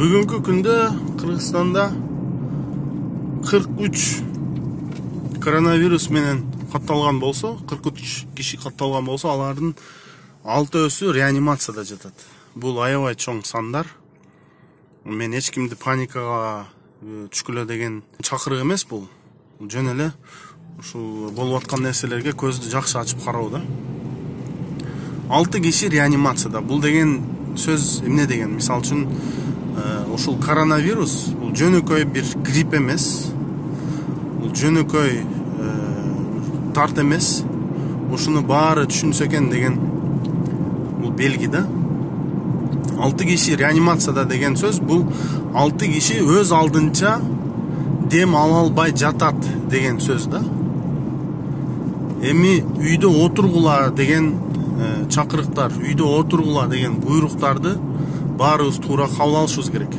Бүгүнкү күндө Кыргызстанда 43 коронавирус менен катталган болсо, 43 киши катталган болсо, алардын 6-өсү реанимацияда жатат. Бул аябай чоң сандар. Мен эч кимди паникага түшкүлө деген чакырык эмес бул. Жөн эле ушул болуп аткан нерселерге көздү жакшы ачып кароо да. 6 киши реанимацияда. Бул деген сөз эмне деген? Мисалы үчүн ушул коронавирус бул жөнөкөй бир грипп эмес. Бул жөнөкөй тарт эмес. Ушуну баары түшүнсө экен деген бул белги да. 6 киши реанимацияда деген сөз бул 6 киши өз алдынча дем ала албай жатат деген сөз да. Эми үйдө отургула деген чакырыктар, үйдө отургула деген буйруктарды баарыбыз туура кабыл алышыбыз керек.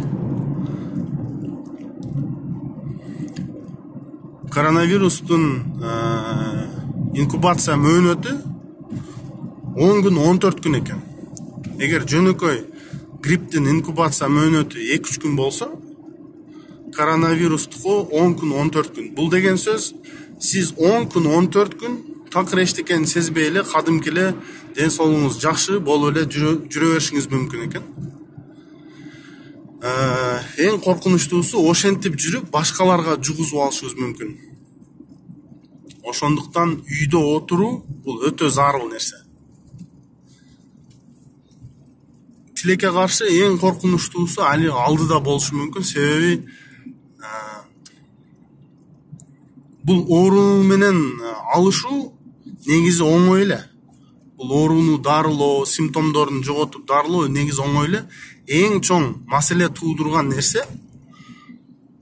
Коронавирустун инкубация мөөнөтү 10 күн 14 күн экен. Эгер жөнөкөй грипптин инкубация мөөнөтү 2-3 күн болсо, коронавирустуку 10 күн 14 күн. Бул деген сөз сиз 10 күн 14 күн такыр эчтекени сезбей эле кадимки эле ден соолугуңуз жакшы болуп эле жүрө беришиңиз мүмкүн экен. Эң коркунучтуусу ошентип жүрүп башкаларга жугузуп алышыбыз мүмкүн. Ошондуктан үйдө отуруу бул өтө зарыл нерсе. Тилекке каршы эң коркунучтуусу али алдыда болушу мүмкүн, себеби бул оору менен алышуу негизи оңой эле. Бул ооруну дарылоо, симптомдорун жоготуп дарылоо негизи оңой эле. Эң чоң маселе туудурган нерсе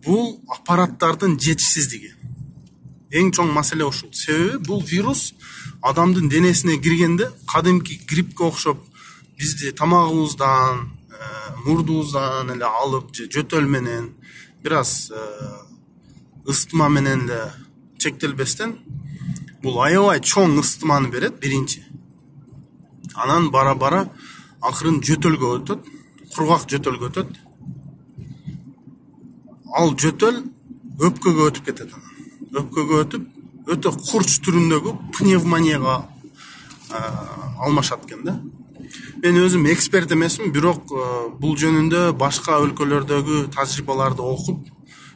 бул аппараттардын жетишсиздиги. Эң чоң маселе ушул. Себеби бул вирус адамдын денесине киргенде кадимки гриппке окшоп бизди тамагыбыздан, мурдубуздан эле алып, жөтөл менен, бир аз ыстыма менен эле чектелбестен бул аябай чоң ыстыманы берет биринчи. Анан бара-бара акырын жөтөлгө өтөт, кургак жөтөлгө өтөт. Ал жөтөл өпкөгө өтүп кетет. Өпкөгө өтүп, өтө курч түрүндөгү пневмонияга алмашат экен да. Мен өзүм эксперт эмесмин, бирок бул жөнүндө башка өлкөлөрдөгү тажрыйбаларды окуп,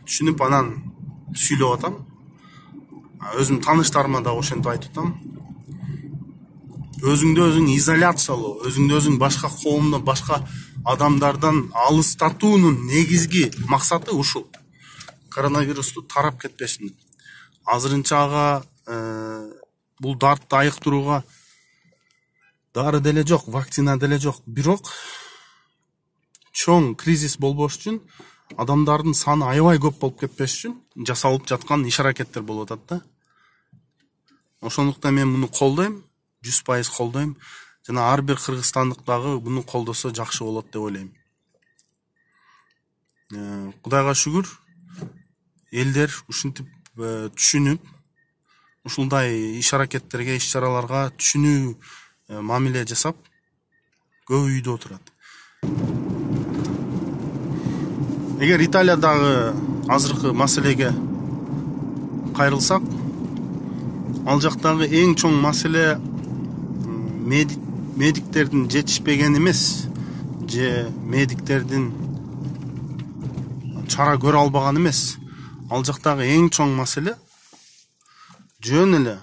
түшүнүп анан сүйлөп атам. Өзүм тааныштарыма да ошентип айтып атам. Өзүңдү өзүң изоляциялоо, өзүңдү өзүң башка коомдон, башка адамдардан алыстатуунун негизги максаты ушул. Коронавирусту тарап кетпесин. Азырынча ага бул дартты айыктырууга дары деле жок, вакцина деле жок. Бирок чоң кризис болбош үчүн, адамдардын саны аябай көп болуп кетпеш үчүн жасалып жаткан иш-аракеттер болуп атат да. Ошондуктан мен муну колдойм, 100% колдойм. Жана ар бир кыргызстандык дагы муну колдосо жакшы болот деп ойлойм. Кудайга шүгүр, элдер ушинтип түшүнүп, ушундай иш-аракеттерге, иш-чараларга түшүнүү мамиле жасап, көп үйдө отурат. Эгер Италиядагы азыркы маселеге кайрылсак, ал жактагы эң чоң маселе медиктердин жетишпегени эмес, же медиктердин чара көрө албаганы эмес. Ал жактагы эң чоң маселе жөн эле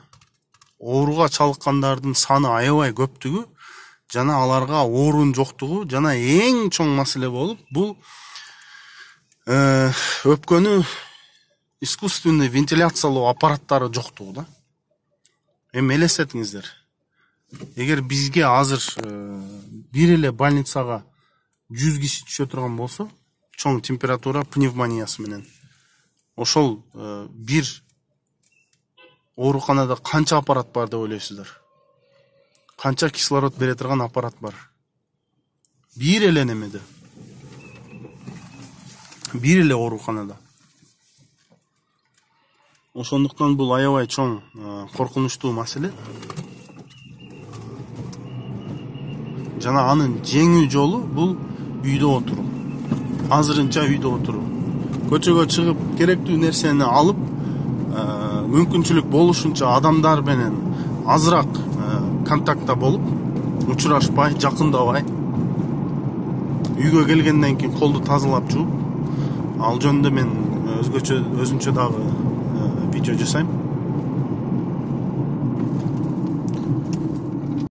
ооруга чалыккандардын саны аябай көптүгү, жана аларга оорунун жоктугу, жана эң чоң маселе болуп, бул өпкөнү искусственный вентиляциялоо аппараттары жоктугу да. Эми элестетиңиздер. Эгер бизге азыр бир эле больницага 100 киши түшө турган болсо, чоң температура пневмониясы менен, ошол бир ооруканада канча аппарат бар деп ойлойсуздар? Канча кислород бере турган аппарат бар? Бир эле немеде. Бир эле ооруканада. Ошондуктан бул аябай чоң коркунучтуу маселе. Жана анын жеңүү жолу бул үйдө отуруу. азырынча үйдө отуруп, көчөгө чыгып керектүү нерсени алып, мүмкүнчүлүк болушунча адамдар менен азыраак контактта болуп, учурашпай, жакындабай, үйгө келгенден кийин колду тазалап жууп, ал жөнүндө мен өзүнчө дагы видео жасайм.